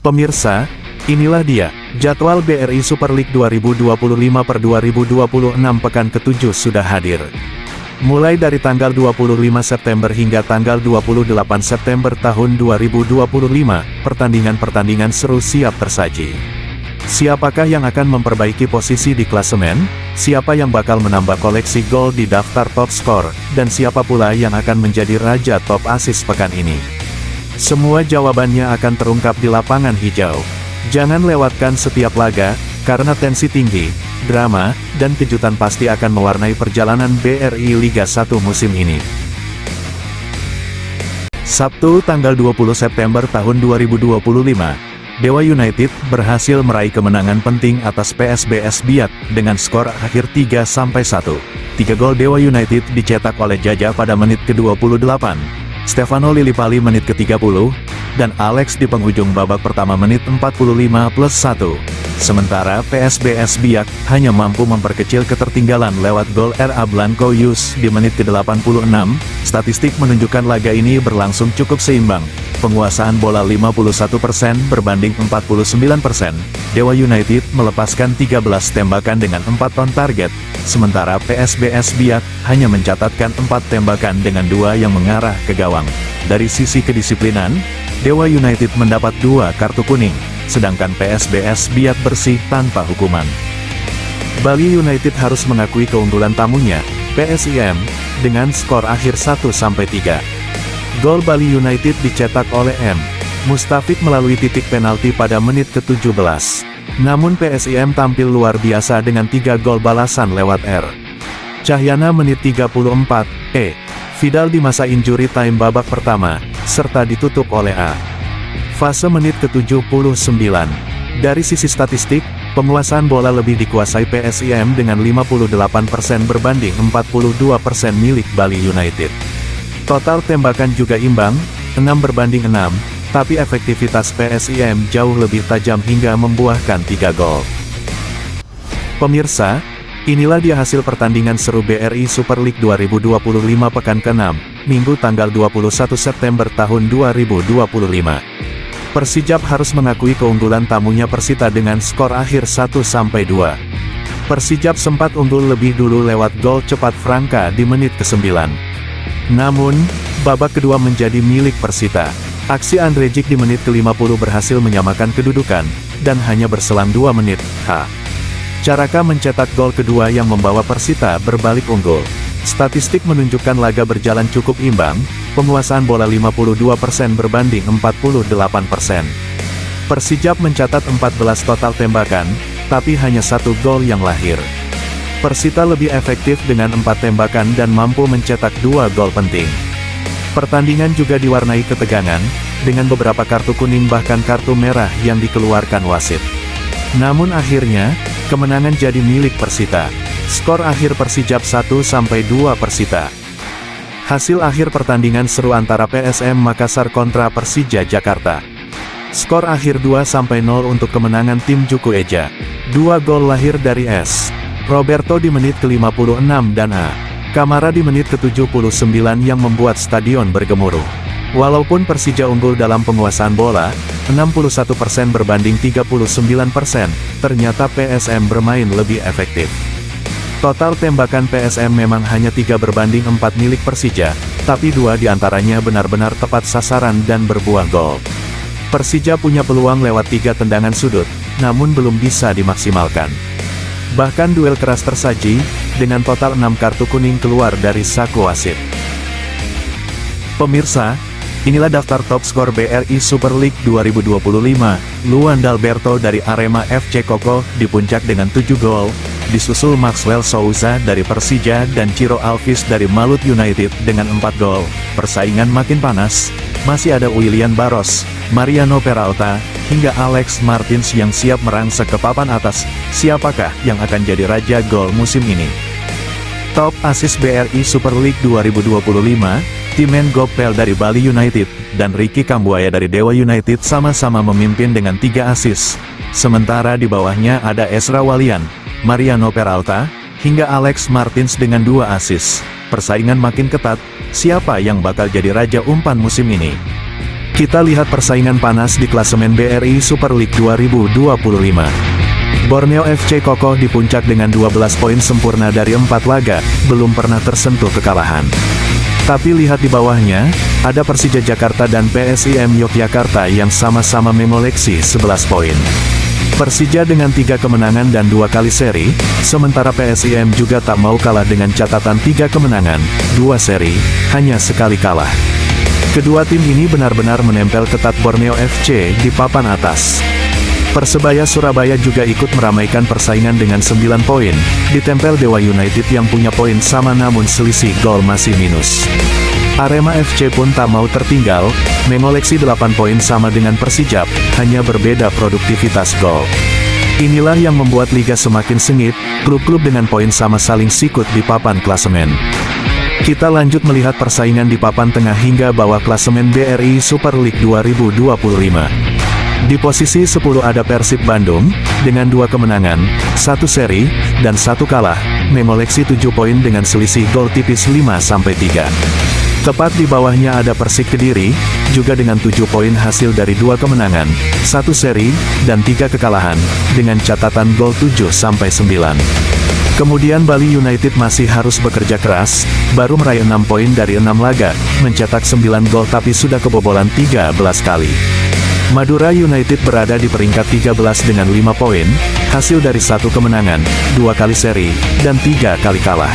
Pemirsa, inilah dia, jadwal BRI Super League 2025/2026 pekan ke-7 sudah hadir. Mulai dari tanggal 25 September hingga tanggal 28 September tahun 2025, pertandingan-pertandingan seru siap tersaji. Siapakah yang akan memperbaiki posisi di klasemen? Siapa yang bakal menambah koleksi gol di daftar top skor? Dan siapa pula yang akan menjadi raja top assist pekan ini? Semua jawabannya akan terungkap di lapangan hijau. Jangan lewatkan setiap laga, karena tensi tinggi, drama, dan kejutan pasti akan mewarnai perjalanan BRI Liga 1 musim ini. Sabtu tanggal 20 September tahun 2025, Dewa United berhasil meraih kemenangan penting atas PSBS Biak dengan skor akhir 3-1. 3 gol Dewa United dicetak oleh Jaja pada menit ke-28, Stefano Lillipali menit ke-30, dan Alex di penghujung babak pertama menit 45+1. Sementara PSBS Biak hanya mampu memperkecil ketertinggalan lewat gol RA Blanco Yus di menit ke-86. Statistik menunjukkan laga ini berlangsung cukup seimbang. Penguasaan bola 51% berbanding 49%. Dewa United melepaskan 13 tembakan dengan 4 on target, sementara PSBS Biak hanya mencatatkan 4 tembakan dengan 2 yang mengarah ke gawang. Dari sisi kedisiplinan, Dewa United mendapat 2 kartu kuning, sedangkan PSBS Biak bersih tanpa hukuman. Bali United harus mengakui keunggulan tamunya, PSIM, dengan skor akhir 1-3. Gol Bali United dicetak oleh M. Mustafid melalui titik penalti pada menit ke-17. Namun PSIM tampil luar biasa dengan 3 gol balasan lewat R. Cahyana menit 34, Vidal di masa injury time babak pertama, serta ditutup oleh A. Fase menit ke-79. Dari sisi statistik, penguasaan bola lebih dikuasai PSIM dengan 58% berbanding 42% milik Bali United. Total tembakan juga imbang, 6-6, tapi efektivitas PSIM jauh lebih tajam hingga membuahkan 3 gol. Pemirsa, inilah dia hasil pertandingan seru BRI Super League 2025 pekan ke-6, Minggu tanggal 21 September tahun 2025. Persijap harus mengakui keunggulan tamunya Persita dengan skor akhir 1-2. Persijap sempat unggul lebih dulu lewat gol cepat Franka di menit ke-9. Namun, babak kedua menjadi milik Persita. Aksi Andrejik di menit ke-50 berhasil menyamakan kedudukan, dan hanya berselang 2 menit, Caraka mencetak gol kedua yang membawa Persita berbalik unggul. Statistik menunjukkan laga berjalan cukup imbang, penguasaan bola 52% berbanding 48%. Persijap mencatat 14 total tembakan, tapi hanya 1 gol yang lahir. Persita lebih efektif dengan 4 tembakan dan mampu mencetak 2 gol penting. Pertandingan juga diwarnai ketegangan, dengan beberapa kartu kuning bahkan kartu merah yang dikeluarkan wasit. Namun akhirnya, kemenangan jadi milik Persita. Skor akhir Persijap 1-2 Persita. Hasil akhir pertandingan seru antara PSM Makassar kontra Persija Jakarta. Skor akhir 2-0 untuk kemenangan tim Juku Eja. 2 gol lahir dari S. Roberto di menit ke-56 dan A. Kamara di menit ke-79 yang membuat stadion bergemuruh. Walaupun Persija unggul dalam penguasaan bola, 61% berbanding 39%, ternyata PSM bermain lebih efektif. Total tembakan PSM memang hanya 3 berbanding 4 milik Persija, tapi 2 diantaranya benar-benar tepat sasaran dan berbuah gol. Persija punya peluang lewat 3 tendangan sudut, namun belum bisa dimaksimalkan. Bahkan duel keras tersaji, dengan total 6 kartu kuning keluar dari saku wasit. Pemirsa, inilah daftar top skor BRI Super League 2025. Luan Dalberto dari Arema FC Koko di puncak dengan 7 gol, disusul Maxwell Souza dari Persija dan Ciro Alvis dari Malut United dengan 4 gol. Persaingan makin panas, masih ada William Barros, Mariano Peralta, hingga Alex Martins yang siap merangsek ke papan atas. Siapakah yang akan jadi raja gol musim ini? Top assist BRI Super League 2025, Timen Gopel dari Bali United, dan Ricky Kambuaya dari Dewa United sama-sama memimpin dengan 3 assist. Sementara di bawahnya ada Ezra Walian, Mariano Peralta, hingga Alex Martins dengan 2 assist. Persaingan makin ketat, siapa yang bakal jadi raja umpan musim ini? Kita lihat persaingan panas di klasemen BRI Super League 2025. Borneo FC kokoh di puncak dengan 12 poin sempurna dari 4 laga, belum pernah tersentuh kekalahan. Tapi lihat di bawahnya, ada Persija Jakarta dan PSIM Yogyakarta yang sama-sama mengoleksi 11 poin. Persija dengan 3 kemenangan dan 2 kali seri, sementara PSIM juga tak mau kalah dengan catatan 3 kemenangan, 2 seri, hanya sekali kalah. Kedua tim ini benar-benar menempel ketat Borneo FC di papan atas. Persebaya Surabaya juga ikut meramaikan persaingan dengan 9 poin, ditempel Dewa United yang punya poin sama namun selisih gol masih minus. Arema FC pun tak mau tertinggal, mengoleksi 8 poin sama dengan Persijap, hanya berbeda produktivitas gol. Inilah yang membuat liga semakin sengit, klub-klub dengan poin sama saling sikut di papan klasemen. Kita lanjut melihat persaingan di papan tengah hingga bawah klasemen BRI Super League 2025. Di posisi 10 ada Persib Bandung, dengan 2 kemenangan, 1 seri, dan 1 kalah, mengoleksi 7 poin dengan selisih gol tipis 5-3. Tepat di bawahnya ada Persik Kediri, juga dengan 7 poin hasil dari 2 kemenangan, 1 seri, dan 3 kekalahan, dengan catatan gol 7-9. Kemudian Bali United masih harus bekerja keras, baru meraih 6 poin dari 6 laga, mencetak 9 gol tapi sudah kebobolan 13 kali. Madura United berada di peringkat 13 dengan 5 poin, hasil dari 1 kemenangan, 2 kali seri, dan 3 kali kalah.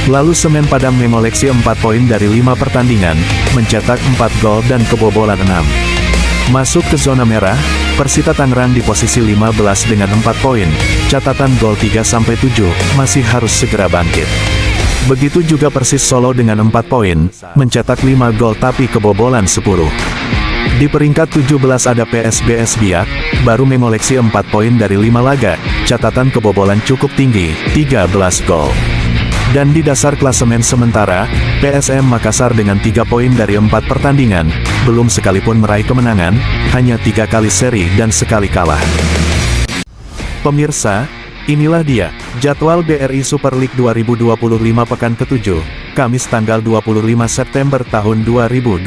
Lalu Semen Padang mengoleksi 4 poin dari 5 pertandingan, mencetak 4 gol dan kebobolan 6. Masuk ke zona merah, Persita Tangerang di posisi 15 dengan 4 poin, catatan gol 3-7, masih harus segera bangkit. Begitu juga Persis Solo dengan 4 poin, mencetak 5 gol tapi kebobolan 10. Di peringkat 17 ada PSBS Biak, baru mengoleksi 4 poin dari 5 laga, catatan kebobolan cukup tinggi, 13 gol. Dan di dasar klasemen sementara, PSM Makassar dengan 3 poin dari 4 pertandingan, belum sekalipun meraih kemenangan, hanya 3 kali seri dan sekali kalah. Pemirsa, inilah dia, jadwal BRI Super League 2025 pekan ke-7, Kamis tanggal 25 September tahun 2025.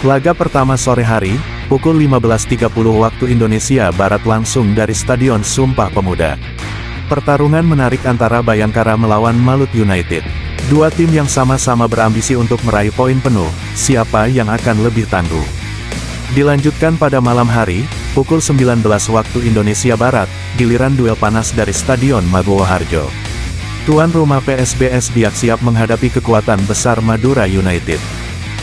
Laga pertama sore hari, pukul 15.30 waktu Indonesia Barat langsung dari Stadion Sumpah Pemuda. Pertarungan menarik antara Bayangkara melawan Malut United. Dua tim yang sama-sama berambisi untuk meraih poin penuh, siapa yang akan lebih tangguh. Dilanjutkan pada malam hari, pukul 19 waktu Indonesia Barat, giliran duel panas dari Stadion Maguwo Harjo. Tuan rumah PSBS Biak siap menghadapi kekuatan besar Madura United.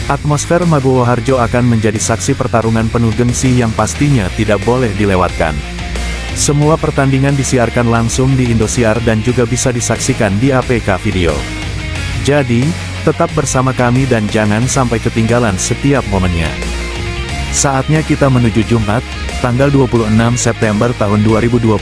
Atmosfer Maguwo Harjo akan menjadi saksi pertarungan penuh gengsi yang pastinya tidak boleh dilewatkan. Semua pertandingan disiarkan langsung di Indosiar dan juga bisa disaksikan di APK Video. Jadi, tetap bersama kami dan jangan sampai ketinggalan setiap momennya. Saatnya kita menuju Jumat, tanggal 26 September tahun 2025,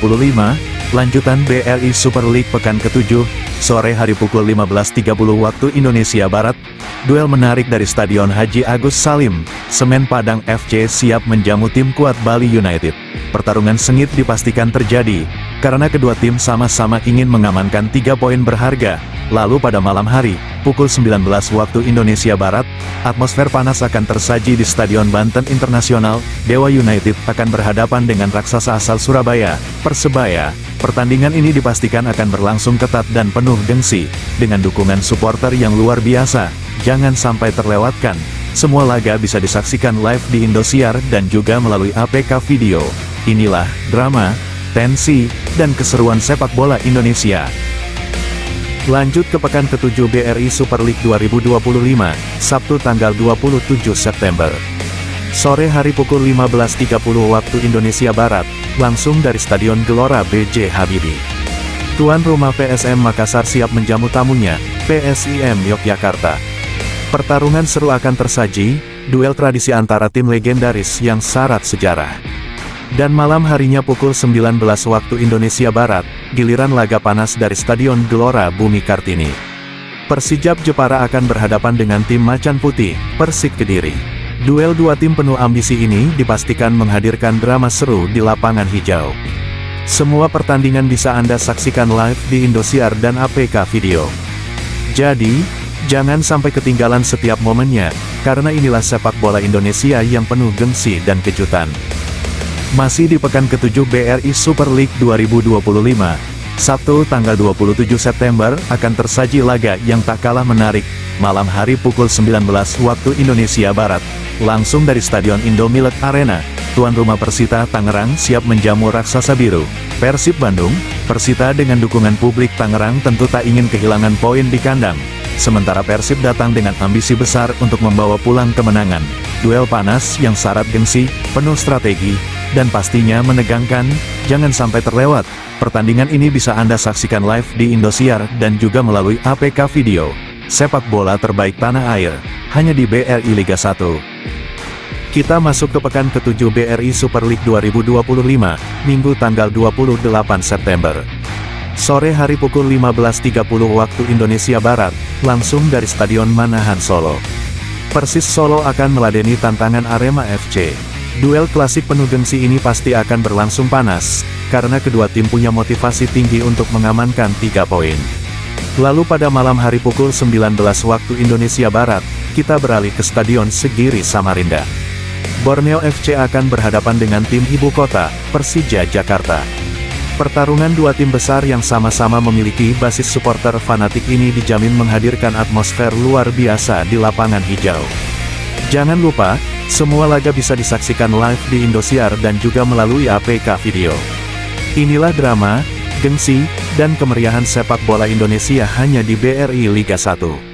lanjutan BRI Super League pekan ke-7, sore hari pukul 15.30 waktu Indonesia Barat. Duel menarik dari Stadion Haji Agus Salim, Semen Padang FC siap menjamu tim kuat Bali United. Pertarungan sengit dipastikan terjadi, karena kedua tim sama-sama ingin mengamankan 3 poin berharga. Lalu pada malam hari, pukul 19 waktu Indonesia Barat, atmosfer panas akan tersaji di Stadion Banten Internasional. Dewa United akan berhadapan dengan raksasa asal Surabaya, Persebaya. Pertandingan ini dipastikan akan berlangsung ketat dan penuh gengsi, dengan dukungan supporter yang luar biasa. Jangan sampai terlewatkan. Semua laga bisa disaksikan live di Indosiar dan juga melalui APK Video. Inilah drama, tensi, dan keseruan sepak bola Indonesia. Lanjut ke pekan ke-7 BRI Super League 2025, Sabtu tanggal 27 September. Sore hari pukul 15.30 waktu Indonesia Barat, langsung dari Stadion Gelora B.J. Habibie. Tuan rumah PSM Makassar siap menjamu tamunya, PSIM Yogyakarta. Pertarungan seru akan tersaji, duel tradisi antara tim legendaris yang syarat sejarah. Dan malam harinya pukul 19 waktu Indonesia Barat, giliran laga panas dari Stadion Gelora Bumi Kartini. Persijap Jepara akan berhadapan dengan tim Macan Putih, Persik Kediri. Duel dua tim penuh ambisi ini dipastikan menghadirkan drama seru di lapangan hijau. Semua pertandingan bisa Anda saksikan live di Indosiar dan APK Video. Jadi, Jangan sampai ketinggalan setiap momennya, karena inilah sepak bola Indonesia yang penuh gengsi dan kejutan. Masih di pekan ke-7 BRI Super League 2025, Sabtu tanggal 27 September akan tersaji laga yang tak kalah menarik, malam hari pukul 19 waktu Indonesia Barat, langsung dari Stadion Indomilk Arena. Tuan rumah Persita Tangerang siap menjamu raksasa biru, Persib Bandung. Persita dengan dukungan publik Tangerang tentu tak ingin kehilangan poin di kandang. Sementara Persib datang dengan ambisi besar untuk membawa pulang kemenangan. Duel panas yang syarat gengsi, penuh strategi, dan pastinya menegangkan. Jangan sampai terlewat. Pertandingan ini bisa Anda saksikan live di Indosiar dan juga melalui APK Video. Sepak bola terbaik tanah air, hanya di BRI Liga 1. Kita masuk ke pekan ke-7 BRI Super League 2025, Minggu tanggal 28 September. Sore hari pukul 15.30 waktu Indonesia Barat, langsung dari Stadion Manahan Solo. Persis Solo akan meladeni tantangan Arema FC. Duel klasik penuh gengsi ini pasti akan berlangsung panas, karena kedua tim punya motivasi tinggi untuk mengamankan 3 poin. Lalu pada malam hari pukul 19 waktu Indonesia Barat, kita beralih ke Stadion Segiri Samarinda. Borneo FC akan berhadapan dengan tim ibu kota, Persija Jakarta. Pertarungan dua tim besar yang sama-sama memiliki basis supporter fanatik ini dijamin menghadirkan atmosfer luar biasa di lapangan hijau. Jangan lupa, semua laga bisa disaksikan live di Indosiar dan juga melalui APK Video. Inilah drama, gengsi, dan kemeriahan sepak bola Indonesia hanya di BRI Liga 1.